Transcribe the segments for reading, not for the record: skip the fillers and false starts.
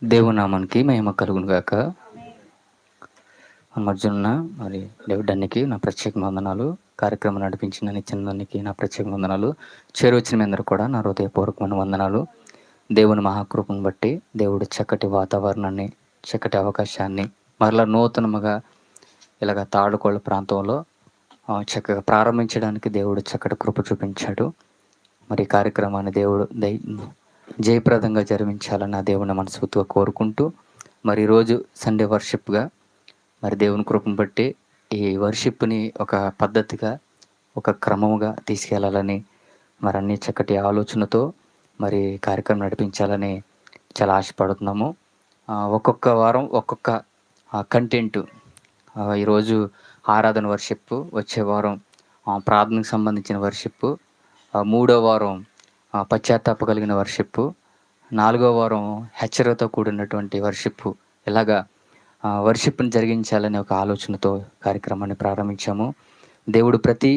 దేవుని నామానికి మహిమ కలుగును గాక. మధ్యనున్న మరి దేవుడానికి నా ప్రత్యేక వందనాలు. కార్యక్రమం నడిపించిన నిత్యందానికి నా ప్రత్యేక వందనాలు. చేరువచ్చిన మీ అందరూ కూడా నా హృదయపూర్వకమైన వందనాలు. దేవుని మహాకృపను బట్టి దేవుడు చక్కటి వాతావరణాన్ని, చక్కటి అవకాశాన్ని మరలా నూతనముగా ఇలాగ తాడుకోళ్ళ ప్రాంతంలో చక్కగా ప్రారంభించడానికి దేవుడు చక్కటి కృప చూపించాడు. మరి ఈ కార్యక్రమాన్ని దేవుడు జయప్రదంగా జరిపించాలని నా దేవుని మనస్ఫూర్తిగా కోరుకుంటూ, మరి ఈరోజు సండే వర్షిప్గా మరి దేవుని కృపను బట్టి ఈ వర్షిప్ని ఒక పద్ధతిగా, ఒక క్రమముగా తీసుకెళ్లాలని, మరి అన్ని చక్కటి ఆలోచనతో మరి కార్యక్రమం నడిపించాలని చాలా ఆశపడుతున్నాము. ఒక్కొక్క వారం ఒక్కొక్క కంటెంట్. ఈరోజు ఆరాధన వర్షిప్, వచ్చే వారం ప్రార్థనకు సంబంధించిన వర్షిప్, మూడో వారం పశ్చాత్తాప కలిగిన వర్షిప్, నాలుగో వారం హెచ్చరికతో కూడినటువంటి వర్షిప్. ఇలాగా వర్షిప్ని జరిగించాలనే ఒక ఆలోచనతో కార్యక్రమాన్ని ప్రారంభించాము. దేవుడు ప్రతి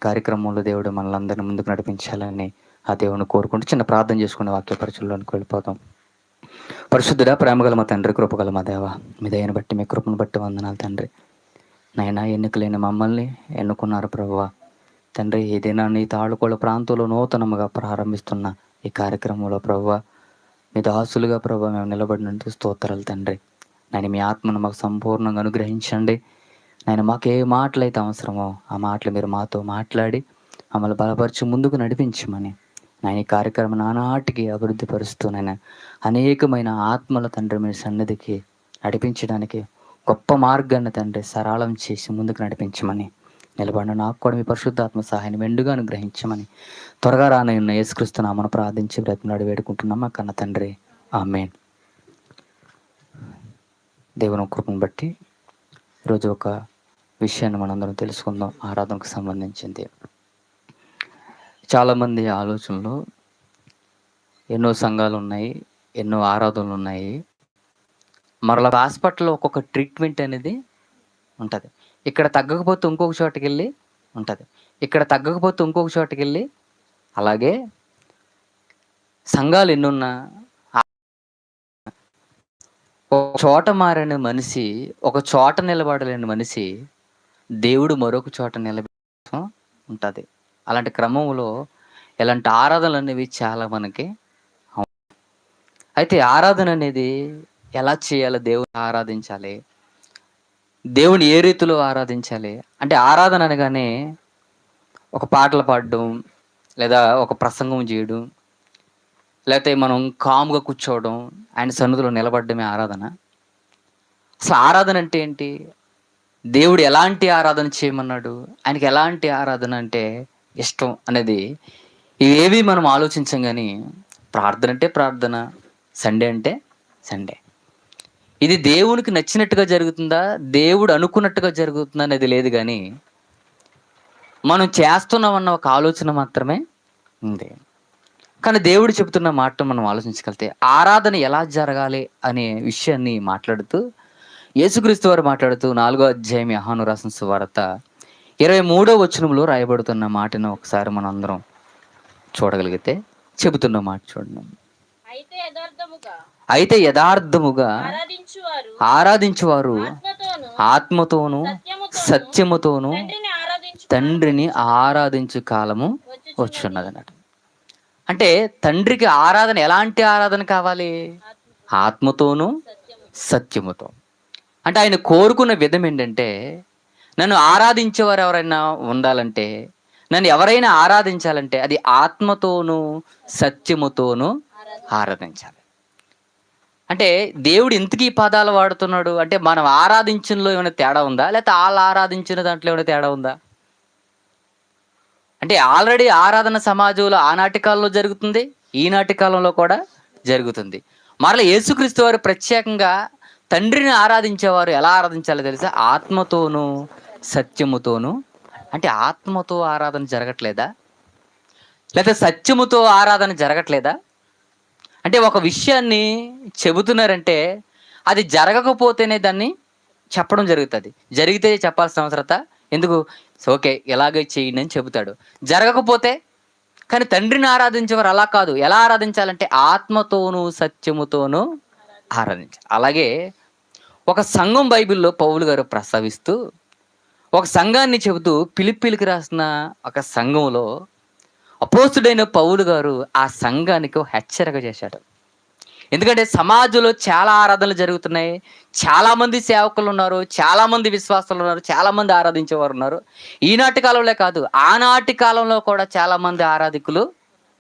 కార్యక్రమంలో దేవుడు మనలందరినీ ముందుకు నడిపించాలని ఆ దేవుని కోరుకుంటూ చిన్న ప్రార్థన చేసుకునే వాక్య పరిచయంలోనికి వెళ్ళిపోతాం. పరిశుద్ధుడా, ప్రేమగల మా తండ్రి, కృపగల మా దేవ, మీ దయని బట్టి, మీ కృపను బట్టి వందనాలు తండ్రి. నాయనా, ఎన్నికలేని మమ్మల్ని ఎన్నుకున్నారు ప్రభువా. తండ్రి, ఈ దినాన్ని తాళుకోళ్ళ ప్రాంతంలో నూతనముగా ప్రారంభిస్తున్న ఈ కార్యక్రమంలో ప్రభువా, మీ దాసులుగా ప్రభువా మేము నిలబడినందుకు స్తోత్రాలు తండ్రి. నేను మీ ఆత్మను మాకు సంపూర్ణంగా అనుగ్రహించండి. నేను మాకు ఏ మాటలు అయితే అవసరమో ఆ మాటలు మీరు మాతో మాట్లాడి మమ్మల్ని బలపరిచి ముందుకు నడిపించమని, నేను ఈ కార్యక్రమం నానాటికి అభివృద్ధి పరుస్తూ నేను అనేకమైన ఆత్మల తండ్రి మీ సన్నిధికి నడిపించడానికి గొప్ప మార్గాన్ని తండ్రి సరళం చేసి ముందుకు నడిపించమని, నిలబడిన నాకు కూడా మీ పరిశుద్ధాత్మ సహాయాన్ని మెండుగా అనుగ్రహించమని త్వరగా రానయ్యున్న యేసుక్రీస్తు నామమున ప్రార్థించి బ్రతిమలాడి వేడుకుంటున్నాం మా కన్న తండ్రి, ఆమేన్. దేవుని కృపను బట్టి ఈరోజు ఒక విషయాన్ని మనందరం తెలుసుకుందాం. ఆరాధనకు సంబంధించింది. చాలామంది ఆలోచనలు, ఎన్నో సంఘాలు ఉన్నాయి, ఎన్నో ఆరాధనలు ఉన్నాయి. మరలా హాస్పిటల్లో ఒక్కొక్క ట్రీట్మెంట్ అనేది ఉంటుంది. ఇక్కడ తగ్గకపోతే ఇంకొక చోటుకి వెళ్ళి ఉంటుంది, ఇక్కడ తగ్గకపోతే ఇంకొక చోటుకి వెళ్ళి. అలాగే సంఘాలు ఎన్నున్నా ఒక చోట మారిన మనిషి, ఒక చోట నిలబడలేని మనిషి దేవుడు మరొక చోట నిలబెట్టడం ఉంటుంది. అలాంటి క్రమంలో ఇలాంటి ఆరాధనలు అనేవి చాలా మనకి. అయితే ఆరాధన అనేది ఎలా చేయాలి, దేవుని ఆరాధించాలి, దేవుని ఏ రీతిలో ఆరాధించాలి అంటే, ఆరాధన అనగానే ఒక పాటలు పాడడం, లేదా ఒక ప్రసంగం చేయడం, లేకపోతే మనం కామ్గా కూర్చోవడం, ఆయన సన్నిధిలో నిలబడడమే ఆరాధన. అసలు ఆరాధన అంటే ఏంటి? దేవుడు ఎలాంటి ఆరాధన చేయమన్నాడు, ఆయనకి ఎలాంటి ఆరాధన అంటే ఇష్టం అనేది ఇవేవి మనం ఆలోచించాం. కానీ ప్రార్థన అంటే ప్రార్థన, సండే అంటే సండే. ఇది దేవునికి నచ్చినట్టుగా జరుగుతుందా, దేవుడు అనుకున్నట్టుగా జరుగుతుందా అనేది లేదు. కానీ మనం చేస్తున్నామన్న ఒక ఆలోచన మాత్రమే ఉంది. కానీ దేవుడు చెబుతున్న మాట మనం ఆలోచించగలిగితే, ఆరాధన ఎలా జరగాలి అనే విషయాన్ని మాట్లాడుతూ యేసుక్రీస్తు వారు మాట్లాడుతూ 4వ అధ్యాయం యోహాను రాసిన సువార్త 23వ వచనంలో రాయబడుతున్న మాటను ఒకసారి మనం అందరం చూడగలిగితే, చెబుతున్న మాట చూడండి. అయితే యథార్థముగా ఆరాధించువారు ఆత్మతోనూ సత్యముతోనూ తండ్రిని ఆరాధించు కాలము వచ్చున్నది అన్నట్టు. అంటే తండ్రికి ఆరాధన, ఎలాంటి ఆరాధన కావాలి? ఆత్మతోనూ సత్యముతో. అంటే ఆయన కోరుకున్న విధం ఏంటంటే, నన్ను ఆరాధించేవారు ఎవరైనా ఉండాలంటే, నన్ను ఎవరైనా ఆరాధించాలంటే అది ఆత్మతోనూ సత్యముతోనూ ఆరాధించాలి. అంటే దేవుడు ఎందుకు ఈ పదాలు వాడుతున్నాడు అంటే, మనం ఆరాధించడంలో ఏమైనా తేడా ఉందా, లేకపోతే వాళ్ళు ఆరాధించిన దాంట్లో ఏమైనా తేడా ఉందా? అంటే ఆల్రెడీ ఆరాధన సమాజంలో ఆనాటి కాలంలో జరుగుతుంది, ఈనాటి కాలంలో కూడా జరుగుతుంది. మరలా యేసుక్రీస్తు వారు ప్రత్యేకంగా తండ్రిని ఆరాధించేవారు ఎలా ఆరాధించాలో తెలుసా? ఆత్మతోనూ సత్యముతోనూ. అంటే ఆత్మతో ఆరాధన జరగట్లేదా, లేకపోతే సత్యముతో ఆరాధన జరగట్లేదా? అంటే ఒక విషయాన్ని చెబుతున్నారంటే అది జరగకపోతేనే దాన్ని చెప్పడం జరుగుతుంది. జరిగితే చెప్పాల్సిన అవసరత ఎందుకు? ఓకే, ఎలాగై చేయండి అని చెబుతాడు. జరగకపోతే, కానీ తండ్రిని ఆరాధించేవారు అలా కాదు. ఎలా ఆరాధించాలంటే ఆత్మతోనూ సత్యముతోనూ ఆరాధించాలి. అలాగే ఒక సంఘం బైబిల్లో పౌలు గారు ప్రస్తావిస్తూ ఒక సంఘాన్ని చెబుతూ పిలిప్పిలికి రాసిన ఒక సంఘంలో అపోస్తుడైన పౌలు గారు ఆ సంఘానికి ఒక హెచ్చరిక చేశాడు. ఎందుకంటే సమాజంలో చాలా ఆరాధనలు జరుగుతున్నాయి, చాలామంది సేవకులు ఉన్నారు, చాలామంది విశ్వాసులు ఉన్నారు, చాలామంది ఆరాధించేవారు ఉన్నారు. ఈనాటి కాలంలో కాదు, ఆనాటి కాలంలో కూడా చాలామంది ఆరాధికులు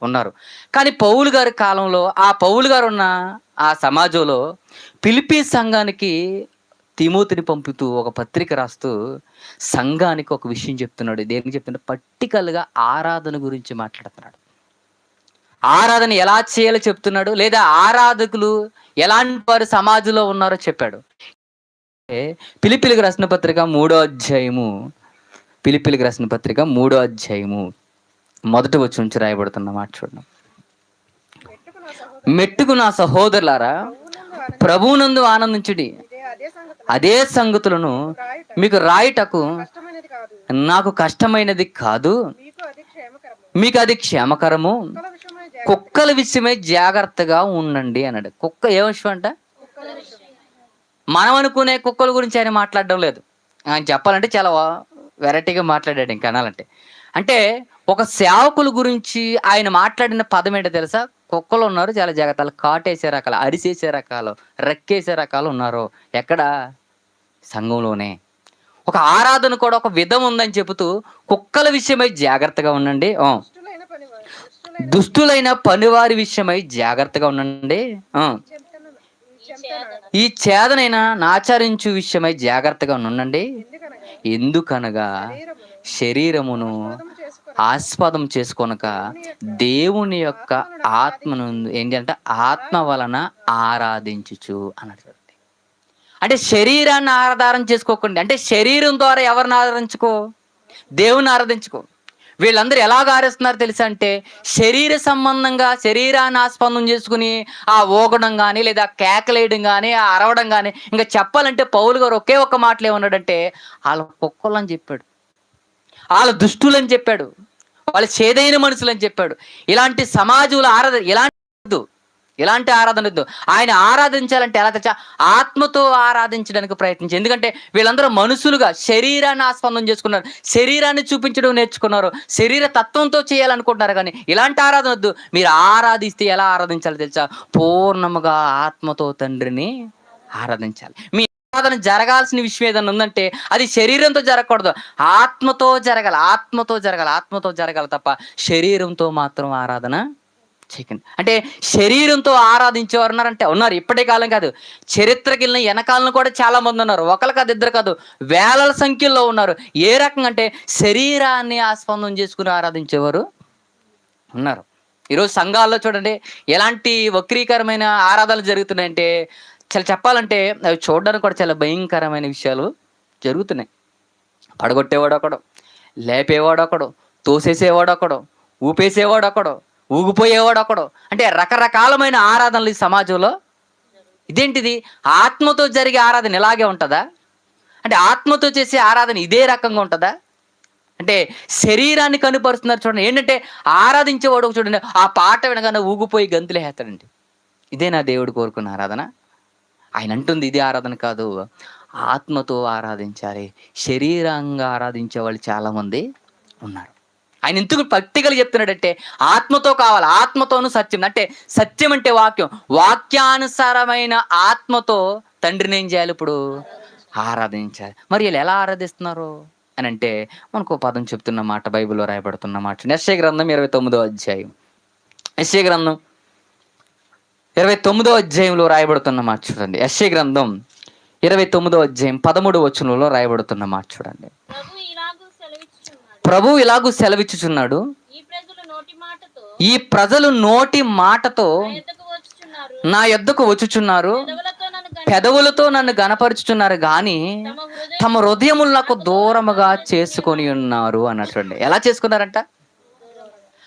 ఉన్నారు. కానీ పౌలు గారి కాలంలో ఆ పౌలు గారు ఉన్న ఆ సమాజంలో పిలిపి సంఘానికి తిమోతిని పంపుతూ ఒక పత్రిక రాస్తూ సంఘానికి ఒక విషయం చెప్తున్నాడు. దేనికి చెప్తున్నాడు? పర్టికల్గా ఆరాధన గురించి మాట్లాడుతున్నాడు. ఆరాధన ఎలా చేయాలో చెప్తున్నాడు, లేదా ఆరాధకులు ఎలాంటి వారు సమాజంలో ఉన్నారో చెప్పాడు. పిలిపిలికి రాసిన పత్రిక 3వ అధ్యాయము, పిలిపిలికి రాసిన పత్రిక 3వ అధ్యాయము మొదటి వచనం నుంచి రాయబడుతున్న మాట చూడండి. మెట్టుకు నా సహోదరులారా, ప్రభువునందు ఆనందించుడి, అదే సంగతులను మీకు రాయుటకు నాకు కష్టమైనది కాదు, మీకు అది క్షేమకరము. కుక్కల విషయమై జాగ్రత్తగా ఉండండి అన్నాడు. కుక్క ఏ విషయం అంట? మనం అనుకునే కుక్కల గురించి ఆయన మాట్లాడడం లేదు. ఆయన చెప్పాలంటే చాలా వెరైటీగా మాట్లాడాడు. ఇంకా అనాలంటే అంటే ఒక సేవకుల గురించి ఆయన మాట్లాడిన పదం ఏంటో తెలుసా? కుక్కలు ఉన్నారు, చాలా జాగ్రత్తలు, కాటేసే రకాలు, అరిసేసే రకాలు, రెక్కేసే రకాలు ఉన్నారు. ఎక్కడ? సంఘంలోనే. ఒక ఆరాధన కూడా ఒక విధం ఉందని చెబుతూ కుక్కల విషయమై జాగ్రత్తగా ఉండండి, దుష్టులైన పనివారి విషయమై జాగ్రత్తగా ఉండండి, ఈ చేదనైన నాచరించు విషయమై జాగ్రత్తగా ఉండండి. ఎందుకనగా శరీరమును ఆస్పదం చేసుకొనక దేవుని యొక్క ఆత్మను ఏంటంటే ఆత్మ వలన ఆరాధించుచు అన్నట్టు. అంటే శరీరాన్ని ఆరాధన చేసుకోకండి. అంటే శరీరం ద్వారా ఎవరిని ఆరాధించుకో? దేవుని ఆరాధించుకో. వీళ్ళందరూ ఎలాగ ఆరేస్తున్నారు తెలుసా? అంటే శరీర సంబంధంగా శరీరాన్ని ఆస్పందం చేసుకుని ఆ ఊగడం కానీ, లేదా కేకలేయడం కానీ, ఆ అరవడం కానీ. ఇంకా చెప్పాలంటే పౌలు గారు ఒకే ఒక్క మాటలు ఏమన్నాడంటే, వాళ్ళ కుక్కలని చెప్పాడు, వాళ్ళ దుష్టులని చెప్పాడు, వాళ్ళ చేదైన మనుషులు అని చెప్పాడు. ఇలాంటి సమాజంలో ఇలాంటి ఆరాధన వద్దు. ఆయన ఆరాధించాలంటే ఎలా తెచ్చా? ఆత్మతో ఆరాధించడానికి ప్రయత్నించి. ఎందుకంటే వీళ్ళందరూ మనుషులుగా శరీరాన్ని ఆస్పందం చేసుకున్నారు, శరీరాన్ని చూపించడం నేర్చుకున్నారు, శరీర తత్వంతో చేయాలనుకుంటున్నారు. కానీ ఇలాంటి ఆరాధన వద్దు. మీరు ఆరాధిస్తే ఎలా ఆరాధించాలో తెలుసా? పూర్ణముగా ఆత్మతో తండ్రిని ఆరాధించాలి. మీ ఆరాధన జరగాల్సిన విషయం ఏదైనా ఉందంటే అది శరీరంతో జరగకూడదు, ఆత్మతో జరగాలి. ఆత్మతో జరగాలి తప్ప శరీరంతో మాత్రం ఆరాధన చేయకండి. అంటే శరీరంతో ఆరాధించేవారు ఉన్నారంటే ఉన్నారు. ఇప్పటి కాలం కాదు, చరిత్రకి వెళ్ళిన వెనకాలను కూడా చాలా మంది ఉన్నారు. ఒకరు కాదు, ఇద్దరు కాదు, వేల సంఖ్యలో ఉన్నారు. ఏ రకంగా అంటే శరీరాన్ని ఆస్పందం చేసుకుని ఆరాధించేవారు ఉన్నారు. ఈరోజు సంఘాల్లో చూడండి ఎలాంటి వక్రీకరమైన ఆరాధనలు జరుగుతున్నాయంటే, చాలా చెప్పాలంటే అవి చూడడానికి కూడా చాలా భయంకరమైన విషయాలు జరుగుతున్నాయి. పడగొట్టేవాడు ఒకడు, లేపేవాడు ఒకడు, తోసేసేవాడు ఒకడు, ఊపేసేవాడు ఒకడు, ఊగిపోయేవాడు ఒకడు. అంటే రకరకాలమైన ఆరాధనలు ఈ సమాజంలో. ఇదేంటిది? ఆత్మతో జరిగే ఆరాధన ఇలాగే ఉంటుందా? అంటే ఆత్మతో చేసే ఆరాధన ఇదే రకంగా ఉంటుందా? అంటే శరీరాన్ని కనుపరుస్తున్నారు చూడండి. ఏంటంటే ఆరాధించేవాడు చూడండి, ఆ పాట వినగానే ఊగిపోయి గంతులే వేస్తాడండి. ఇదే నా దేవుడు కోరుకున్న ఆరాధన? ఆయన అంటుంది ఇది ఆరాధన కాదు, ఆత్మతో ఆరాధించాలి. శరీరంగా ఆరాధించే వాళ్ళు చాలామంది ఉన్నారు. ఆయన ఎందుకు పర్టికల్గా చెప్తున్నాడంటే ఆత్మతో కావాలి, ఆత్మతోను సత్యం. అంటే సత్యం అంటే వాక్యం, వాక్యానుసారమైన ఆత్మతో తండ్రిని ఏం చేయాలి? ఇప్పుడు ఆరాధించాలి. మరి వీళ్ళు ఎలా ఆరాధిస్తున్నారు అని అంటే మనకు పదం చెప్తున్న మాట, బైబిల్లో రాయబడుతున్న మాట. యెషయా గ్రంథం 29వ అధ్యాయం, యెషయా గ్రంథం 29వ అధ్యాయంలో రాయబడుతున్న మాట చూడండి. యెషయా గ్రంథం 29వ అధ్యాయం 13వ వచనంలో రాయబడుతున్న మాట చూడండి. ప్రభు ఇలాగూ సెలవిచ్చుచున్నాడు, ఈ ప్రజలు నోటి మాటతో నా యొద్దకు వచ్చుచున్నారు, పెదవులతో నన్ను గణపరుచుచున్నారు, గాని తమ హృదయములు నాకు దూరముగా చేసుకొని ఉన్నారు అన్నట్టు. ఎలా చేసుకున్నారంట?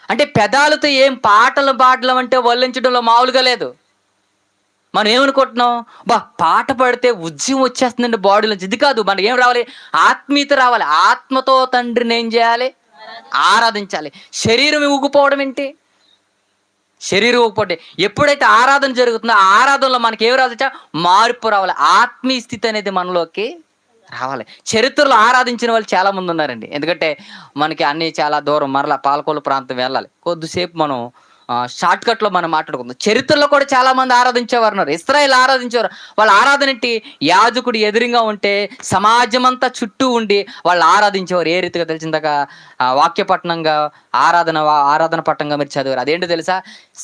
అంటే పెదాలతో ఏం పాటలు పాడడం అంటే వల్లించడంలో మామూలుగా లేదు. మనం ఏమనుకుంటున్నాం? పాట పాడితే ఉద్యమం వచ్చేస్తుందండి బాడీలోంచి. ఇది కాదు. మనకి ఏం రావాలి? ఆత్మీయత రావాలి. ఆత్మతో తండ్రిని ఏం చేయాలి? ఆరాధించాలి. శరీరం ఊగిపోవడం ఏంటి? శరీరం ఒకటి. ఎప్పుడైతే ఆరాధన జరుగుతుందో ఆ ఆరాధనలో మనకి ఏమి రావాలంటే మార్పు రావాలి, ఆత్మీయ స్థితి అనేది మనలోకి రావాలి. చరిత్రలో ఆరాధించిన వాళ్ళు చాలా మంది ఉన్నారండి. ఎందుకంటే మనకి అన్ని చాలా దూరం, మరలా పాలకొల్లు ప్రాంతం వెళ్ళాలి. కొద్దిసేపు మనం షార్ట్ కట్ లో మనం మాట్లాడుకుందాం. చరిత్రలో కూడా చాలా మంది ఆరాధించేవారు ఉన్నారు. ఇశ్రాయేలు ఆరాధించేవారు. వాళ్ళ ఆరాధన ఏంటి? యాజకుడు ఎదురుగా ఉంటే సమాజం అంతా చుట్టూ ఉండి వాళ్ళు ఆరాధించేవారు. ఏ రీతిగా తెలిసిందాక వాక్యపట్నంగా ఆరాధన పట్టంగా మీరు చదివారు. అదేంటో తెలుసా?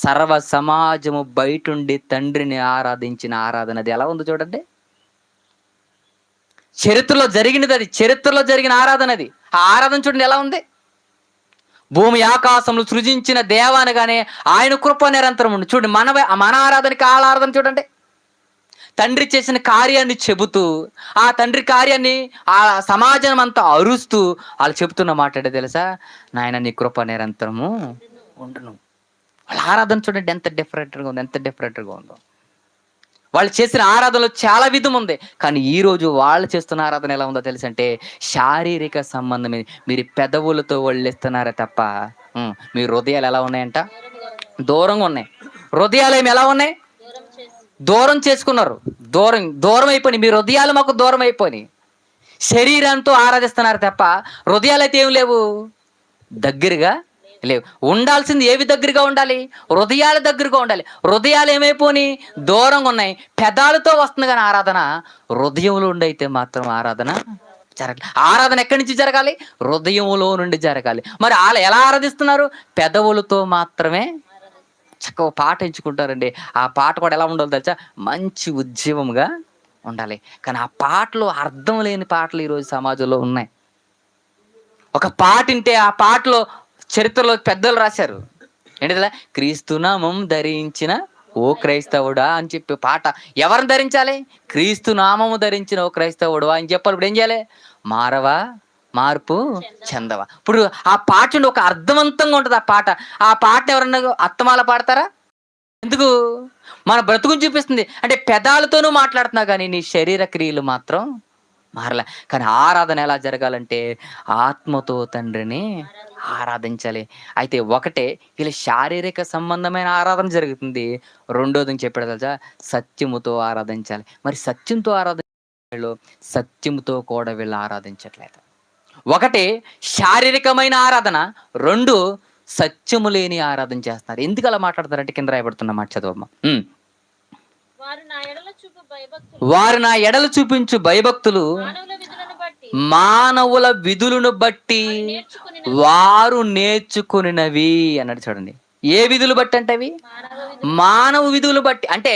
సర్వ సమాజము బయటుండి తండ్రిని ఆరాధించిన ఆరాధన. అది ఎలా ఉందో చూడండి. చరిత్రలో జరిగినది అది, చరిత్రలో జరిగిన ఆరాధన అది. ఆ ఆరాధన చూడండి ఎలా ఉంది. భూమి ఆకాశములు సృజించిన దేవానగానే ఆయన కృప నిరంతరం ఉంది. చూడండి మన ఆరాధనకి వాళ్ళ ఆరాధన చూడండి. తండ్రి చేసిన కార్యాన్ని చెబుతూ, ఆ తండ్రి కార్యాన్ని ఆ సమాజం అంతా అరుస్తూ వాళ్ళు చెబుతున్న మాట తెలుసా? నాయన నీ కృప నిరంతరము ఉండును. వాళ్ళ ఆరాధన చూడండి ఎంత డిఫరెంట్గా ఉంది, ఎంత డిఫరెంట్గా ఉందో. వాళ్ళు చేసిన ఆరాధనలో చాలా విధం ఉంది. కానీ ఈరోజు వాళ్ళు చేస్తున్న ఆరాధన ఎలా ఉందో తెలుసు అంటే శారీరక సంబంధమే. మీరు పెదవులతో వాళ్ళిస్తున్నారే తప్ప మీ హృదయాలు ఎలా ఉన్నాయంట? దూరంగా ఉన్నాయి. హృదయాలు ఏమి ఎలా ఉన్నాయి? దూరం చేసుకున్నారు. దూరం అయిపోయినాయి. మీ హృదయాలు మాకు దూరం అయిపోయినాయి. శరీరంతో ఆరాధిస్తున్నారు తప్ప హృదయాలు అయితే ఏం లేవు, దగ్గరగా లేవు. ఉండాల్సింది ఏవి దగ్గరగా ఉండాలి? హృదయాల దగ్గరగా ఉండాలి. హృదయాలు ఏమైపోయి దూరంగా ఉన్నాయి. పెదాలతో వస్తుంది కానీ ఆరాధన హృదయంలో ఉండి అయితే మాత్రం ఆరాధన జరగాలి. ఆరాధన ఎక్కడి నుంచి జరగాలి? హృదయంలో నుండి జరగాలి. మరి వాళ్ళు ఎలా ఆరాధిస్తున్నారు? పెదవులతో మాత్రమే చక్కగా పాట ఎంచుకుంటారండి. ఆ పాట కూడా ఎలా ఉండాలి తెలుసా? మంచి ఉద్యమంగా ఉండాలి. కానీ ఆ పాటలో అర్థం లేని పాటలు ఈరోజు సమాజంలో ఉన్నాయి. ఒక పాట వింటే ఆ పాటలో చరిత్రలో పెద్దలు రాశారు ఏంటిదా? క్రీస్తునామం ధరించిన ఓ క్రైస్తవుడా అని చెప్పి పాట. ఎవరిని ధరించాలి? క్రీస్తు నామము ధరించిన ఓ క్రైస్తవుడు అని చెప్పాలి. ఇప్పుడు ఏం చేయాలి? మారవా, మార్పు చెందవా. ఇప్పుడు ఆ పాట ఒక అర్థవంతంగా ఉంటుంది. ఆ పాటను ఎవరన్నా అత్తమాల పాడతారా? ఎందుకు? మన బ్రతుకుని చూపిస్తుంది. అంటే పెదాలతోనూ మాట్లాడుతున్నా కానీ నీ శరీర క్రియలు మాత్రం మారలే. కానీ ఆరాధన ఎలా జరగాలంటే ఆత్మతో తండ్రిని ఆరాధించాలి. అయితే ఒకటే వీళ్ళ శారీరక సంబంధమైన ఆరాధన జరుగుతుంది. రెండోది చెప్పాడు తెలుసా? సత్యముతో ఆరాధించాలి. మరి సత్యంతో సత్యముతో కూడా వీళ్ళు ఆరాధించట్లేదు. ఒకటి శారీరకమైన ఆరాధన, రెండు సత్యము లేని ఆరాధన చేస్తున్నారు. ఎందుకు అలా మాట్లాడతారంటే కింద రాయబడుతున్న మాట చదవమ్మా. వారు నా ఎడలు చూపించు భయభక్తులు మానవుల విధులను బట్టి వారు నేర్చుకునినవి అన్నాడు. చూడండి, ఏ విధులు బట్టి అంటే అవి మానవ విధులు బట్టి. అంటే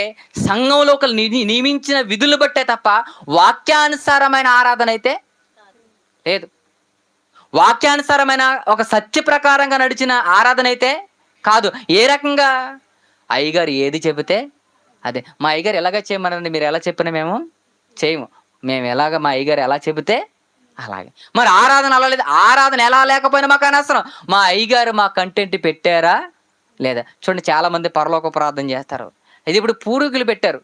సంఘంలో ఒక నియమించిన విధులు బట్టే తప్ప వాక్యానుసారమైన ఆరాధన అయితే లేదు. వాక్యానుసారమైన ఒక సత్య ప్రకారంగా నడిచిన ఆరాధన అయితే కాదు. ఏ రకంగా? అయ్యగారు ఏది చెబితే అదే. మా అయ్యగారు ఎలాగ చేయమనండి, మీరు ఎలా చెప్పినా మేము చేయము. మేము ఎలాగ మా అయ్యగారు ఎలా చెబితే అలాగే. మరి ఆరాధన అలా లేదు. ఆరాధన ఎలా లేకపోయినా మాకు అనవసరం. మా అయ్యగారు మా కంటెంట్ పెట్టారా లేదా? చూడండి, చాలా మంది పరలోక ప్రార్థన చేస్తారు. ఇది ఇప్పుడు పూర్వీకులు పెట్టారు.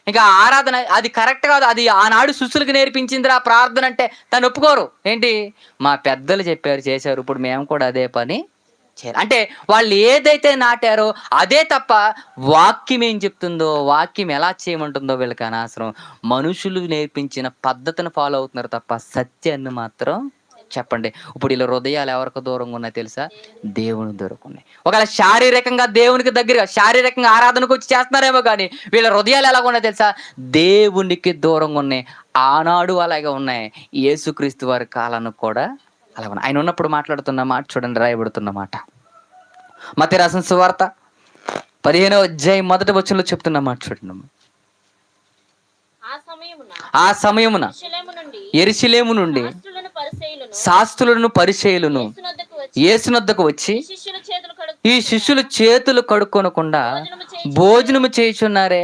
ఇంకా ఆరాధన అది కరెక్ట్ కాదు. అది ఆనాడు శిష్యులకు నేర్పించిందిరా ప్రార్థన అంటే దాన్ని ఒప్పుకోరు. ఏంటి? మా పెద్దలు చెప్పారు, చేశారు, ఇప్పుడు మేము కూడా అదే పని చేయాలి. అంటే వాళ్ళు ఏదైతే నాటారో అదే తప్ప వాక్యం ఏం చెప్తుందో, వాక్యం ఎలా చేయమంటుందో వీళ్ళకి అనవసరం. మనుషులు నేర్పించిన పద్ధతిని ఫాలో అవుతున్నారు తప్ప సత్యాన్ని మాత్రం చెప్పండి. ఇప్పుడు వీళ్ళ హృదయాలు ఎవరికి దూరంగా ఉన్నాయి తెలుసా? దేవుని దూరంగా ఉన్నాయి. ఒకవేళ శారీరకంగా దేవునికి దగ్గరగా శారీరకంగా ఆరాధనకు వచ్చి చేస్తున్నారేమో కానీ వీళ్ళ హృదయాలు ఎలాగ ఉన్నాయి తెలుసా? దేవునికి దూరంగా ఉన్నాయి. ఆనాడు అలాగే ఉన్నాయి. యేసుక్రీస్తు వారి కాలానికి కూడా అలా ఉన్నాయి. ఆయన ఉన్నప్పుడు మాట్లాడుతున్న మాట చూడండి, రాయబడుతున్న మాట. మత్తయి రాసిన సువార్త 15వ అధ్యాయం 1వ వచనంలో చెప్తున్న మాట చూడండి. ఆ సమయమున యెరూషలేము నుండి శాస్త్రులను పరిసయ్యులను యేసునొద్దకు వచ్చి ఈ శిష్యులు చేతులు కడుక్కొనకుండా భోజనము చేయుచున్నారే,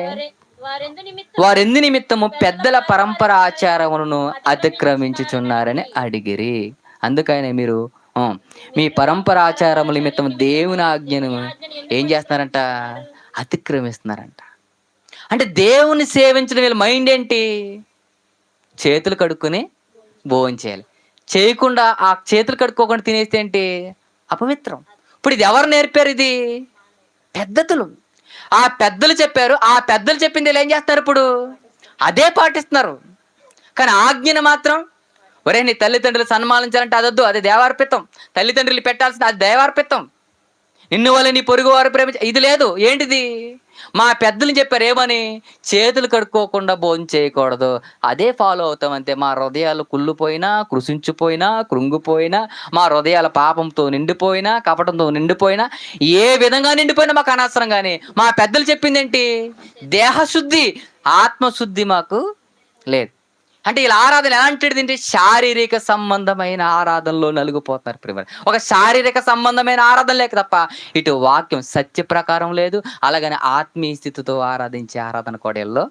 వారెందు నిమిత్తము పెద్దల పరంపర ఆచారములను అతిక్రమించుచున్నారని అడిగిరి. అందుకనే మీరు మీ పరంపర ఆచారముల నిమిత్తం దేవుని ఆజ్ఞను ఏం చేస్తున్నారంట? అతిక్రమిస్తున్నారంట. అంటే దేవుని సేవించడం వీళ్ళ మైండ్ ఏంటి? చేతులు కడుక్కొని భోజనం చేయాలి. చేయకుండా ఆ చేతులు కడుక్కోకుండా తినేస్తే ఏంటి? అపవిత్రం. ఇప్పుడు ఇది ఎవరు నేర్పారు? ఇది పెద్దలు. ఆ పెద్దలు చెప్పారు, ఆ పెద్దలు చెప్పింది వీళ్ళు ఏం చేస్తున్నారు ఇప్పుడు? అదే పాటిస్తున్నారు. కానీ ఆజ్ఞను మాత్రం, ఒరే నీ తల్లిదండ్రులు సన్మానించాలంటే అదొద్దు, అది దేవార్పితం. తల్లిదండ్రులు పెట్టాల్సింది అది దేవార్పితం. నిన్ను వల్ల నీ పొరుగు వారు ప్రేమించ, ఇది లేదు. ఏంటిది? మా పెద్దలు చెప్పారు ఏమని? చేతులు కడుక్కోకుండా భోజనం చేయకూడదు. అదే ఫాలో అవుతాం అంతే. మా హృదయాలు కుళ్ళిపోయినా, కృషించిపోయినా, కృంగిపోయినా, మా హృదయాల పాపంతో నిండిపోయినా, కపటంతో నిండిపోయినా, ఏ విధంగా నిండిపోయినా మాకు అనవసరం. కానీ మా పెద్దలు చెప్పింది ఏంటి? దేహశుద్ధి, ఆత్మశుద్ధి మాకు లేదు. అంటే ఇలా ఆరాధన ఎలాంటిది అంటే శారీరక సంబంధమైన ఆరాధనలో నలిగిపోతున్నారు ప్రియులారా. ఒక శారీరక సంబంధమైన ఆరాధన లేక తప్ప ఇటు వాక్యం సత్య ప్రకారం లేదు, అలాగని ఆత్మీయ స్థితితో ఆరాధించే ఆరాధన కూడా వీళ్ళలో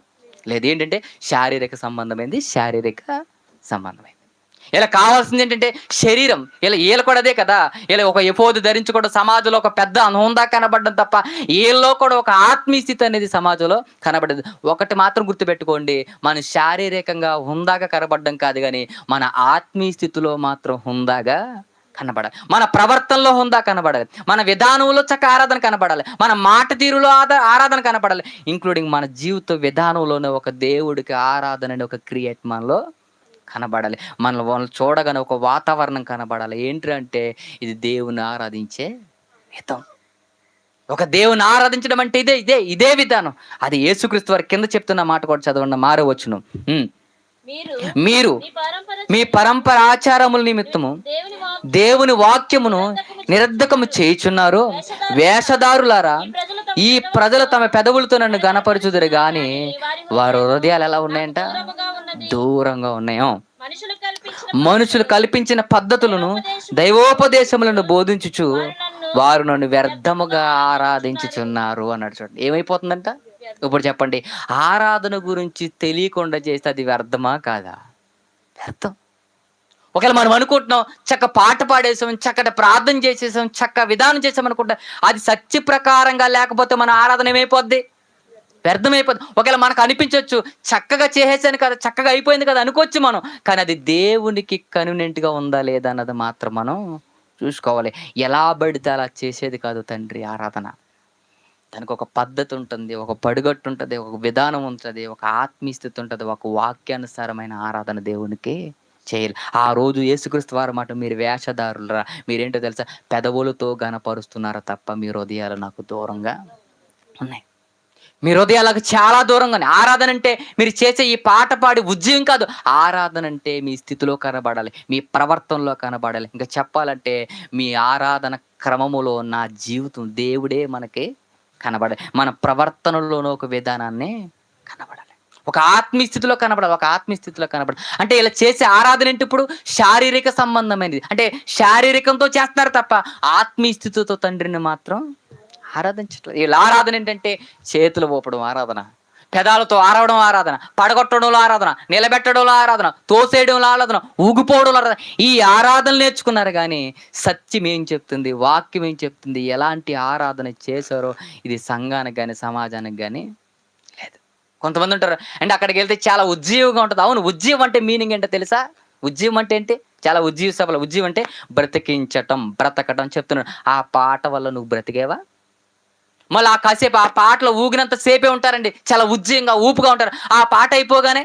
లేదు. ఏంటంటే శారీరక సంబంధమైనది, శారీరక సంబంధమైనది. ఇలా కావాల్సింది ఏంటంటే శరీరం. వీళ్ళు కూడా అదే కదా. ఇలా ఒక ఎపోదు ధరించుకోవడం, సమాజంలో ఒక పెద్ద హోందా కనబడడం తప్ప వీళ్ళలో కూడా ఒక ఆత్మీయ స్థితి అనేది సమాజంలో కనబడదు. ఒకటి మాత్రం గుర్తుపెట్టుకోండి, మన శారీరకంగా హుందాగా కనబడడం కాదు, కానీ మన ఆత్మీయ స్థితిలో మాత్రం హుందాగా కనబడాలి. మన ప్రవర్తనలో హుందా కనబడాలి, మన విధానంలో చక్క ఆరాధన కనబడాలి, మన మాట తీరులో ఆరాధన కనబడాలి, ఇంక్లూడింగ్ మన జీవిత విధానంలోనే ఒక దేవుడికి ఆరాధన అనే ఒక క్రియేట్ మనలో కనబడాలి. వాళ్ళు చూడగానే ఒక వాతావరణం కనబడాలి. ఏంటంటే ఇది దేవుని ఆరాధించే విధం. ఒక దేవుని ఆరాధించడం అంటే ఇదే విధానం. అది యేసుక్రీస్తు వారి కింద చెప్తున్న మాట కూడా చదవండి, మారవచ్చును. మీరు మీ పరంపర ఆచారముల నిమిత్తము దేవుని వాక్యమును నిరర్ధకము చేయుచున్నారు. వేషధారులారా, ఈ ప్రజలు తమ పెదవులతో నన్ను గణపరచుదురు గాని వారి హృదయాలు ఎలా ఉన్నాయంట? దూరంగా ఉన్నాయో. మనుషులు కల్పించిన పద్ధతులను, దైవోపదేశములను బోధించుచు వారు నన్ను వ్యర్థముగా ఆరాధించుచున్నారు అన్నాడు. చూడండి ఏమైపోతుందంట. ఇప్పుడు చెప్పండి, ఆరాధన గురించి తెలియకుండా చేస్తే అది వ్యర్థమా కాదా? వ్యర్థం. ఒకవేళ మనం అనుకుంటున్నాం చక్క పాట పాడేసాం, చక్కటి ప్రార్థన చేసేసాం, చక్క విధానం చేసాం అనుకుంటా, అది సత్య ప్రకారంగా లేకపోతే మన ఆరాధన ఏమైపోద్ది? వ్యర్థమైపోద్ది. ఒకవేళ మనకు అనిపించవచ్చు చక్కగా చేసేసాను కదా, చక్కగా అయిపోయింది కదా అనుకోవచ్చు మనం, కానీ అది దేవునికి కన్వీనియంట్గా ఉందా లేదా అన్నది మాత్రం మనం చూసుకోవాలి. ఎలా పడితే అలా చేసేది కాదు తండ్రి ఆరాధన. దానికి ఒక పద్ధతి ఉంటుంది, ఒక పడిగట్టు ఉంటుంది, ఒక విధానం ఉంటుంది, ఒక ఆత్మీయస్థితి ఉంటుంది, ఒక వాక్యానుసారమైన ఆరాధన దేవునికి చేయాలి. ఆ రోజు యేసుక్రీస్తు వారి మాట, మీరు వేషధారులరా, మీరేంటో తెలుసా, పెదవులతో గనపరుస్తున్నారా తప్ప మీ హృదయాలు నాకు దూరంగా ఉన్నాయి. మీ హృదయాలకు చాలా దూరంగానే. ఆరాధన అంటే మీరు చేసే ఈ పాట పాడి ఉద్యమం కాదు. ఆరాధన అంటే మీ స్థితిలో కనబడాలి, మీ ప్రవర్తనలో కనబడాలి. ఇంకా చెప్పాలంటే మీ ఆరాధన క్రమములో నా జీవితం దేవుడే మనకి కనబడాలి. మన ప్రవర్తనలోనూ ఒక విధానాన్ని కనబడాలి, ఒక ఆత్మీయ స్థితిలో కనబడాలి, ఒక ఆత్మీయ స్థితిలో కనబడాలి. అంటే ఇలా చేసే ఆరాధన ఏంటి? ఇప్పుడు శారీరక సంబంధమైనది. అంటే శారీరకంతో చేస్తున్నారు తప్ప ఆత్మీయ స్థితితో తండ్రిని మాత్రం ఆరాధించట్లేదు. వీళ్ళ ఆరాధన ఏంటంటే చేతులు ఊపడం ఆరాధన, పెదాలతో ఆరవడం ఆరాధన, పడగొట్టడంలో ఆరాధన, నిలబెట్టడంలో ఆరాధన, తోసేయడంలో ఆరాధన, ఊగిపోవడంలో ఆరాధన. ఈ ఆరాధనలు నేర్చుకున్నారు కానీ సత్యం ఏం చెప్తుంది, వాక్యం ఏం చెప్తుంది, ఎలాంటి ఆరాధన చేశారో ఇది సంఘానికి కానీ సమాజానికి కానీ లేదు. కొంతమంది ఉంటారు అంటే అక్కడికి వెళ్తే చాలా ఉజ్జీవంగా ఉంటుంది. అవును, ఉజ్జీవం అంటే మీనింగ్ ఏంటో తెలుసా? ఉజ్జీవం అంటే ఏంటి? చాలా ఉజ్జీవ సభలు. ఉజ్జీవం అంటే బ్రతికించటం, బ్రతకటం చెప్తున్నాడు. ఆ పాట వల్ల నువ్వు బ్రతికేవా? మళ్ళీ ఆ కాసేపు ఆ పాటలో ఊగినంత సేపే ఉంటారండి, చాలా ఉజ్జీవంగా ఊపుగా ఉంటారు. ఆ పాట అయిపోగానే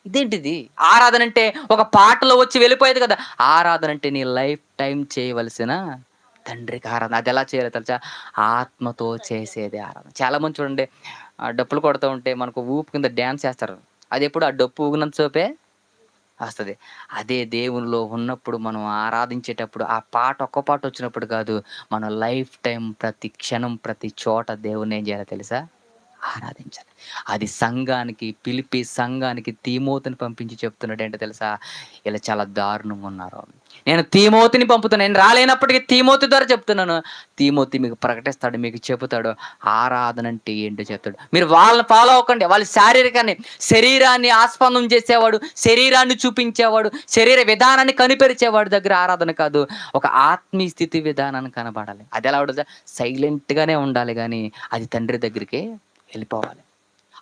ఇదేంటిది? ఆరాధన అంటే ఒక పాటలో వచ్చి వెళ్ళిపోయేది కదా. ఆరాధన అంటే నీ లైఫ్ టైం చేయవలసిన తండ్రికి ఆరాధన. అది ఎలా చేయాలి తెలుసా? ఆత్మతో చేసేది ఆరాధన. చాలా మంది చూడండి, డప్పులు కొడుతూ ఉంటే మనకు ఊపు కింద డ్యాన్స్ చేస్తారు. అది ఎప్పుడు ఆ డప్పు ఊగినంత సేపే వస్తుంది. అదే దేవునిలో ఉన్నప్పుడు మనం ఆరాధించేటప్పుడు ఆ పాట ఒక్క పాట వచ్చినప్పుడు కాదు, మన లైఫ్ టైం ప్రతి క్షణం ప్రతి చోట దేవుని ఏం చేయాలి తెలుసా? ఆరాధించాలి. అది సంఘానికి పిలిపి, సంఘానికి తీమోతిని పంపించి చెప్తున్నాడు ఏంటో తెలుసా? ఇలా చాలా దారుణంగా ఉన్నారు. నేను తీమోతిని పంపుతాను, నేను రాలేనప్పటికీ తీమోతి ద్వారా చెప్తున్నాను. తీమోతి మీకు ప్రకటిస్తాడు, మీకు చెబుతాడు ఆరాధన అంటే ఏంటో చెప్తాడు. మీరు వాళ్ళని ఫాలో అవ్వకండి. వాళ్ళ శరీరాన్ని ఆస్పందం చేసేవాడు, శరీరాన్ని చూపించేవాడు, శరీర విధానాన్ని కనిపెరిచేవాడు దగ్గర ఆరాధన కాదు, ఒక ఆత్మీయ స్థితి విధానాన్ని కనబడాలి. అది ఎలా ఉండదు? సైలెంట్గానే ఉండాలి, కానీ అది తండ్రి దగ్గరికి వెళ్ళిపోవాలి.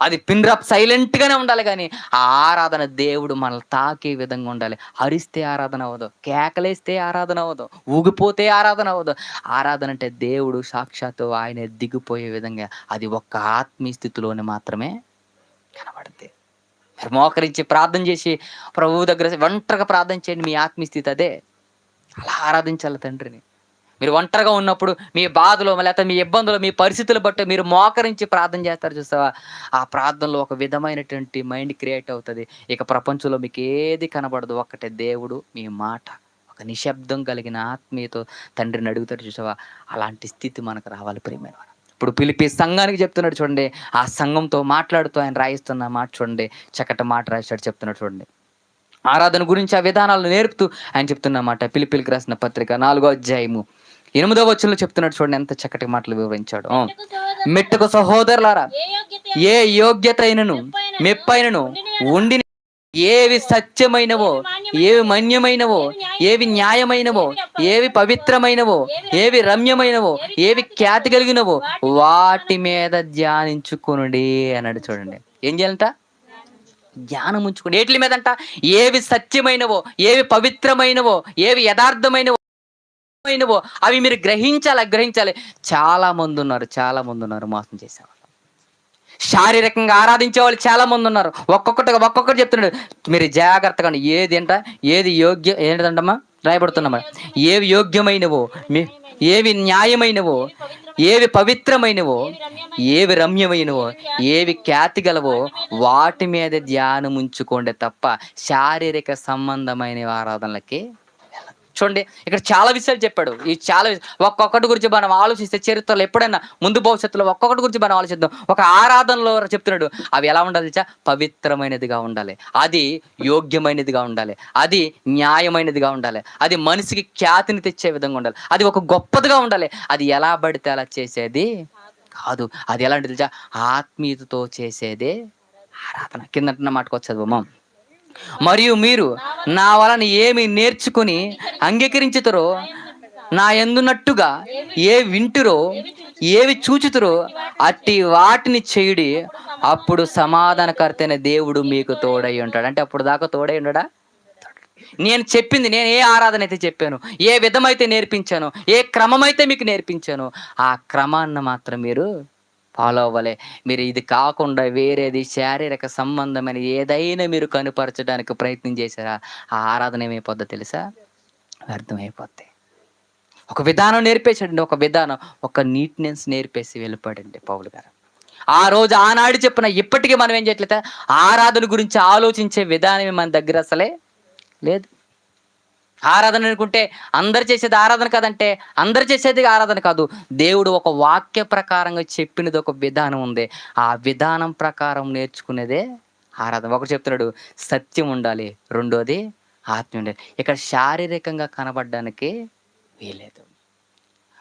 అది పిన్ డ్రాప్ సైలెంట్గానే ఉండాలి, కానీ ఆ ఆరాధన దేవుడు మనల్ని తాకే విధంగా ఉండాలి. అరిస్తే ఆరాధన అవ్వదు, కేకలేస్తే ఆరాధన అవ్వదు, ఊగిపోతే ఆరాధన అవ్వదు. ఆరాధన అంటే దేవుడు సాక్షాత్తు ఆయన దిగిపోయే విధంగా, అది ఒక్క ఆత్మీయ స్థితిలోనే మాత్రమే కనబడుద్ది. మీరు మోకరించి ప్రార్థన చేసి ప్రభువు దగ్గర ఒంటరిగా ప్రార్థన చేయండి. మీ ఆత్మీయ స్థితి అదే. అలా ఆరాధించాలి తండ్రిని. మీరు ఒంటరిగా ఉన్నప్పుడు మీ బాధలో లేకపోతే మీ ఇబ్బందులు మీ పరిస్థితులు బట్టి మీరు మోకరించి ప్రార్థన చేస్తారు చూస్తావా, ఆ ప్రార్థనలో ఒక విధమైనటువంటి మైండ్ క్రియేట్ అవుతుంది. ఇక ప్రపంచంలో మీకు ఏది కనబడదు, ఒక్కటే దేవుడు మీ మాట. ఒక నిశ్శబ్దం కలిగిన ఆత్మీయతో తండ్రిని అడుగుతారు చూసావా, అలాంటి స్థితి మనకు రావాలి ప్రియమైన వారు. ఇప్పుడు పిలిపి సంఘానికి చెప్తున్నాడు చూడండి, ఆ సంఘంతో మాట్లాడుతూ ఆయన రాయిస్తున్న మాట చూడండి, చక్కటి మాట రాశాడు చెప్తున్నాడు చూడండి. ఆరాధన గురించి ఆ విధానాలను నేర్పుతూ ఆయన చెప్తున్నమాట. పిలిపిలికి రాసిన పత్రిక 4వ అధ్యాయము 8వ వచనంలో చెప్తున్నాడు చూడండి, ఎంత చక్కటి మాటలు వివరించాడు. మెట్టుకు సహోదరులారా, ఏ యోగ్యత అయినను మెప్పైనను ఉండి ఏవి సత్యమైనవో, ఏవి మన్యమైనవో, ఏవి న్యాయమైనవో, ఏవి పవిత్రమైనవో, ఏవి రమ్యమైనవో, ఏవి ఖ్యాతి కలిగినవో వాటి మీద ధ్యానించుకొనుడి అన్నాడు చూడండి. ఏం చేయాలంట? జ్ఞానం ఉంచుకోండి. ఏట్ల మీదంట? ఏవి సత్యమైనవో, ఏవి పవిత్రమైనవో, ఏవి యథార్థమైనవో అవి మీరు గ్రహించాలి. చాలా మంది ఉన్నారు మోసం చేసేవాళ్ళు. శారీరకంగా ఆరాధించే వాళ్ళు చాలా మంది ఉన్నారు. ఒక్కొక్కటి చెప్తున్నాడు. మీరు జాగ్రత్తగా ఏది ఏంటంటమ్మా రాయబడుతున్నమా, ఏవి యోగ్యమైనవో, ఏవి న్యాయమైనవో, ఏవి పవిత్రమైనవో, ఏవి రమ్యమైనవో, ఏవి ఖ్యాతి గలవో వాటి మీద ధ్యానం ఉంచుకోండి తప్ప శారీరక సంబంధమైన ఆరాధనలకి చూడండి. ఇక్కడ చాలా విషయాలు చెప్పాడు. ఈ చాలా ఒక్కొక్కటి గురించి మనం ఆలోచిస్తే చరిత్రలో ఎప్పుడైనా ముందు భవిష్యత్తులో ఒక్కొక్కటి గురించి మనం ఆలోచిద్దాం. ఒక ఆరాధనలో చెప్తున్నాడు అవి ఎలా ఉండాలి? పవిత్రమైనదిగా ఉండాలి, అది యోగ్యమైనదిగా ఉండాలి, అది న్యాయమైనదిగా ఉండాలి, అది మనిషికి ఖ్యాతిని తెచ్చే విధంగా ఉండాలి, అది ఒక గొప్పదిగా ఉండాలి. అది ఎలా పడితే అలా చేసేది కాదు. అది ఎలాంటిది? ఆత్మీయతతో చేసేదే ఆరాధన. కింద మాటకు చదువు. మరియు మీరు నా వలన ఏమి నేర్చుకుని అంగీకరించుతారో, నా ఎందున్నట్టుగా ఏ వింటురో, ఏవి చూచుతురో అట్టి వాటిని చేయుడి, అప్పుడు సమాధానకర్తైన దేవుడు మీకు తోడై ఉంటాడు. అంటే అప్పుడు దాకా తోడై ఉండడా? నేను చెప్పింది, నేను ఏ ఆరాధన అయితే చెప్పాను, ఏ విధమైతే నేర్పించాను, ఏ క్రమమైతే మీకు నేర్పించాను, ఆ క్రమాన్ని మాత్రం మీరు ఫాలో అవ్వాలి. మీరు ఇది కాకుండా వేరేది శారీరక సంబంధమైన ఏదైనా మీరు కనుపరచడానికి ప్రయత్నం చేశారా, ఆ ఆరాధన ఏమైపోద్దో తెలుసా? వ్యర్థమైపోద్ది. ఒక విధానం నేర్పేశాడండి, ఒక విధానం, ఒక నీట్నెస్ నేర్పేసి వెళ్ళిపోయాడండి పౌలు గారు. ఆ రోజు ఆనాడు చెప్పిన ఇప్పటికీ మనం ఏం చేయట్లేదు, ఆరాధన గురించి ఆలోచించే విధానమే మన దగ్గర అసలే లేదు. ఆరాధన అనుకుంటే అందరు చేసేది ఆరాధన కాదంటే, అందరు చేసేది ఆరాధన కాదు. దేవుడు ఒక వాక్య ప్రకారంగా చెప్పినది ఒక విధానం ఉంది, ఆ విధానం ప్రకారం నేర్చుకునేదే ఆరాధన. ఒకటి చెప్తున్నాడు సత్యం ఉండాలి, రెండోది ఆత్మ ఉండాలి. ఇక్కడ శారీరకంగా కనబడడానికి వీలేదు,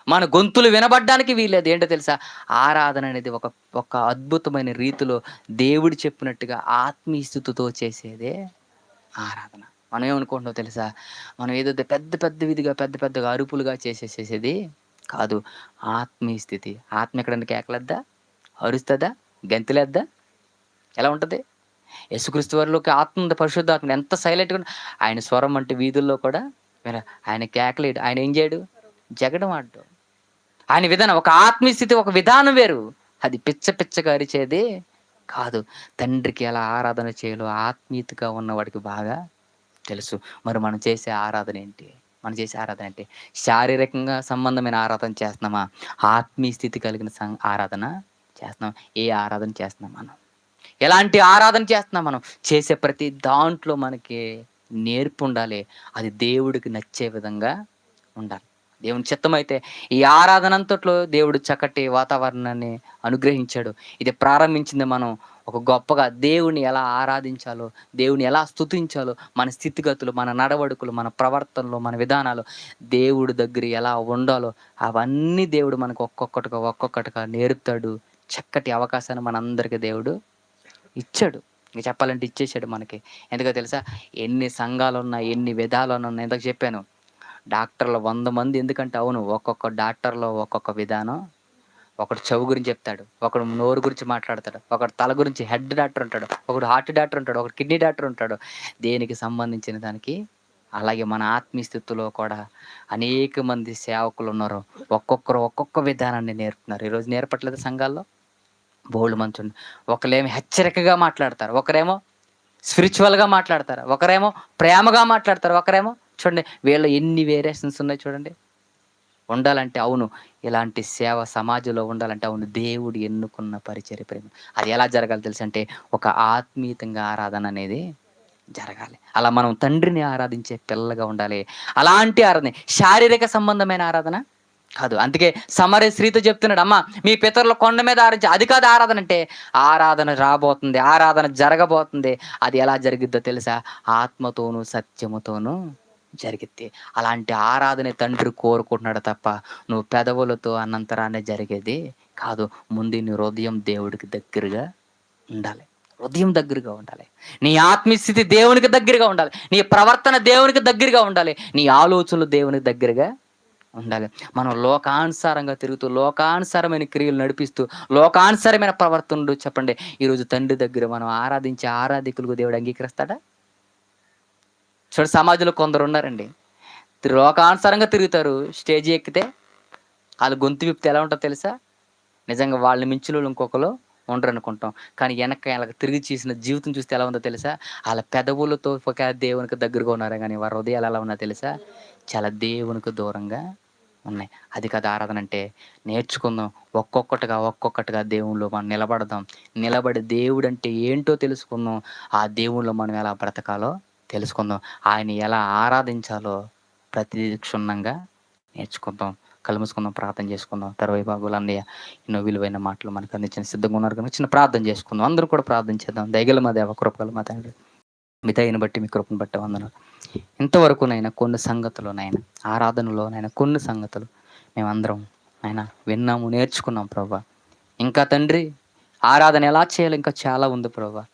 మన గొంతులు వినబడ్డానికి వీలేదు. ఏంటో తెలుసా? ఆరాధన అనేది ఒక అద్భుతమైన రీతిలో దేవుడు చెప్పినట్టుగా ఆత్మీయ స్థితితో చేసేదే ఆరాధన. మనం ఏమనుకుంటున్నాం తెలుసా? మనం ఏదో పెద్ద పెద్దగా అరుపులుగా చేసేసేది కాదు. ఆత్మీయ స్థితి. ఆత్మ ఎక్కడన్నా కేకలేద్దా, అరుస్తుందా, గంతులేద్దా? ఎలా ఉంటుంది? యేసుక్రీస్తు వారిలోకి ఆత్మ ఉంది, పరిశుద్ధాత్మ ఎంత సైలెంట్గా. ఆయన స్వరం అంటే వీధుల్లో కూడా ఆయన కేకలేడు, ఆయన ఏం చేయడు, జగడం ఆడు. ఆయన విధానం, ఒక ఆత్మీయ స్థితి, ఒక విధానం వేరు. అది పిచ్చగా అరిచేది కాదు. తండ్రికి ఎలా ఆరాధన చేయాలో ఆత్మీయతగా ఉన్నవాడికి బాగా తెలుసు. మరి మనం చేసే ఆరాధన ఏంటి? శారీరకంగా సంబంధమైన ఆరాధన చేస్తున్నామా? ఆత్మీయ స్థితి కలిగిన ఆరాధన చేస్తున్నాం? ఏ ఆరాధన చేస్తున్నాం మనం? ఎలాంటి ఆరాధన చేస్తున్నాం మనం? చేసే ప్రతి దాంట్లో మనకి నేర్పు ఉండాలి, అది దేవుడికి నచ్చే విధంగా ఉండాలి. దేవుని చిత్తం అయితే ఈ ఆరాధన అంతట్లో దేవుడు చక్కటి వాతావరణాన్ని అనుగ్రహించాడు. ఇది ప్రారంభించింది మనం ఒక గొప్పగా దేవుని ఎలా ఆరాధించాలో, దేవుని ఎలా స్తుతించాలో, మన స్థితిగతులు, మన నడవడుకులు, మన ప్రవర్తనలు, మన విధానాలు, దేవుడి దగ్గర ఎలా ఉండాలో అవన్నీ దేవుడు మనకు ఒక్కొక్కటిగా నేర్పుతాడు. చక్కటి అవకాశాన్ని మనందరికీ దేవుడు ఇచ్చాడు. ఇంక చెప్పాలంటే ఇచ్చేసాడు మనకి. ఎందుకో తెలుసా? ఎన్ని సంఘాలు ఉన్నా, ఎన్ని విధాలు ఉన్నా, ఇంతకు చెప్పాను డాక్టర్లు 100 మంది. ఎందుకంటే అవును, ఒక్కొక్క డాక్టర్లో ఒక్కొక్క విధానం ఒకడు చెవు గురించి చెప్తాడు, ఒకడు నోరు గురించి మాట్లాడతాడు, ఒకడు తల గురించి హెడ్ డాక్టర్ ఉంటాడు, ఒకడు హార్ట్ డాక్టర్ ఉంటాడు, ఒకడు కిడ్నీ డాక్టర్ ఉంటాడు. దేనికి సంబంధించిన దానికి. అలాగే మన ఆత్మీయ స్థితిలో కూడా అనేక మంది సేవకులు ఉన్నారు. ఒక్కొక్కరు ఒక్కొక్క విధానాన్ని నేర్పుతున్నారు. ఈరోజు నేర్పట్లేదు సంఘాల్లో బోల్డ్ మంది చూడండి. ఒకరేమో హెచ్చరికగా మాట్లాడతారు, ఒకరేమో స్పిరిచువల్గా మాట్లాడతారు, ఒకరేమో ప్రేమగా మాట్లాడతారు, ఒకరేమో చూడండి వీళ్ళు ఎన్ని వేరియేషన్స్ ఉన్నాయి చూడండి. ఉండాలంటే అవును, ఇలాంటి సేవ సమాజంలో ఉండాలంటే అవును, దేవుడు ఎన్నుకున్న పరిచర్య ప్రేమ. అది ఎలా జరగాలి తెలుసు అంటే ఒక ఆత్మీయంగా ఆరాధన అనేది జరగాలి. అలా మనం తండ్రిని ఆరాధించే పిల్లగా ఉండాలి. అలాంటి ఆరాధన శారీరక సంబంధమైన ఆరాధన కాదు. అందుకే సమరయ స్త్రీతో చెప్తున్నాడు, అమ్మ మీ పితరుల కొండ మీద ఆరాధించి, అది కాదు ఆరాధన అంటే. ఆరాధన రాబోతుంది, ఆరాధన జరగబోతుంది. అది ఎలా జరిగిద్దో తెలుసా? ఆత్మతోనూ సత్యముతోనూ జరిగిద్ది. అలాంటి ఆరాధన తండ్రి కోరుకుంటున్నాడు తప్ప నువ్వు పెదవులతో అన్నంతరానే జరిగేది కాదు. ముందు నీ హృదయం దేవుడికి దగ్గరగా ఉండాలి. హృదయం దగ్గరగా ఉండాలి. నీ ఆత్మీయ స్థితి దేవునికి దగ్గరగా ఉండాలి. నీ ప్రవర్తన దేవునికి దగ్గరగా ఉండాలి. నీ ఆలోచనలు దేవునికి దగ్గరగా ఉండాలి. మనం లోకానుసారంగా తిరుగుతూ లోకానుసారమైన క్రియలు నడిపిస్తూ లోకానుసారమైన ప్రవర్తనలు చెప్పండి, ఈరోజు తండ్రి దగ్గర మనం ఆరాధించే ఆరాధికులకు దేవుడు అంగీకరిస్తాడా? చూడు, సమాజంలో కొందరు ఉన్నారండి, లోకానుసారంగా తిరుగుతారు. స్టేజీ ఎక్కితే వాళ్ళు గొంతు విప్పితే ఎలా ఉంటుందో తెలుసా? నిజంగా వాళ్ళని మించిన ఇంకొకరు ఉండరు అనుకుంటాం. కానీ వెనక తిరిగి చేసిన జీవితం చూస్తే ఎలా ఉందో తెలుసా? వాళ్ళ పెదవులతో ఒక దేవునికి దగ్గరగా ఉన్నారు, కానీ వారి హృదయాలు ఎలా ఉన్నా తెలుసా? చాలా దేవునికి దూరంగా ఉన్నాయి. అది కదా ఆరాధన అంటే. నేర్చుకుందాం, ఒక్కొక్కటిగా దేవుళ్ళు మనం నిలబడదాం. నిలబడి దేవుడు అంటే ఏంటో తెలుసుకుందాం. ఆ దేవుళ్ళు మనం ఎలా బ్రతకాలో తెలుసుకుందాం. ఆయన ఎలా ఆరాధించాలో ప్రతి క్షుణ్ణంగా నేర్చుకుందాం. కళ్ళు మూసుకుందాం, ప్రార్థన చేసుకుందాం. తర్వాత బాబులు అన్నయ్య ఎన్నో విలువైన మాటలు మనకు అందించిన సిద్ధంగా ఉన్నారు కనుక చిన్న ప్రార్థన చేసుకుందాం. అందరూ కూడా ప్రార్థన చేద్దాం. దయగల మా దేవ, కృపగల మా తండ్రి, మీ దయని బట్టి మీ కృపను బట్టి వందనాలు. ఇంతవరకు నైనా కొన్ని సంగతులు నైనా ఆరాధనలో నైనా కొన్ని సంగతులు మేమందరం ఆయన విన్నాము, నేర్చుకున్నాం ప్రభా. ఇంకా తండ్రి ఆరాధన ఎలా చేయాలో ఇంకా చాలా ఉంది ప్రభా.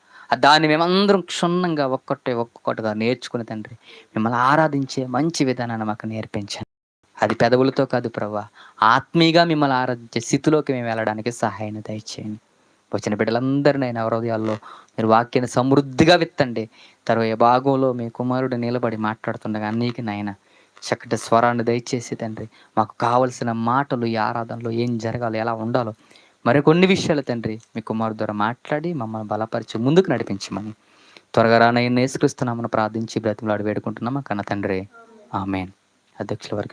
దాన్ని మేమందరం క్షుణ్ణంగా ఒక్కొక్కటిగా నేర్చుకుని తండ్రి మిమ్మల్ని ఆరాధించే మంచి విధానాన్ని మాకు నేర్పించండి. అది పెదవులతో కాదు ప్రభా, ఆత్మీయంగా మిమ్మల్ని ఆరాధించే స్థితిలోకి మేము వెళ్ళడానికి సహాయాన్ని దయచేయండి. వచ్చిన బిడ్డలందరినైనా హృదయాల్లో మీరు వాక్యాన్ని సమృద్ధిగా విత్తండి. తర్వాత భాగంలో మీ కుమారుడు నిలబడి మాట్లాడుతుండగా అన్నికి నాయన చక్కటి స్వరాన్ని దయచేసి తండ్రి మాకు కావలసిన మాటలు ఈ ఆరాధనలో ఏం జరగాలో, ఎలా ఉండాలో మరికొన్ని విషయాలు తండ్రి మీ కుమారుడు ద్వారా మాట్లాడి మమ్మల్ని బలపరిచి ముందుకు నడిపించమని త్వరగా రానయ్య యేసుక్రీస్తు నామమున ప్రార్థించి బ్రతిమలాడి వేడుకుంటున్నామా కన్న తండ్రి. ఆమేన్. అధ్యక్షుల వారికి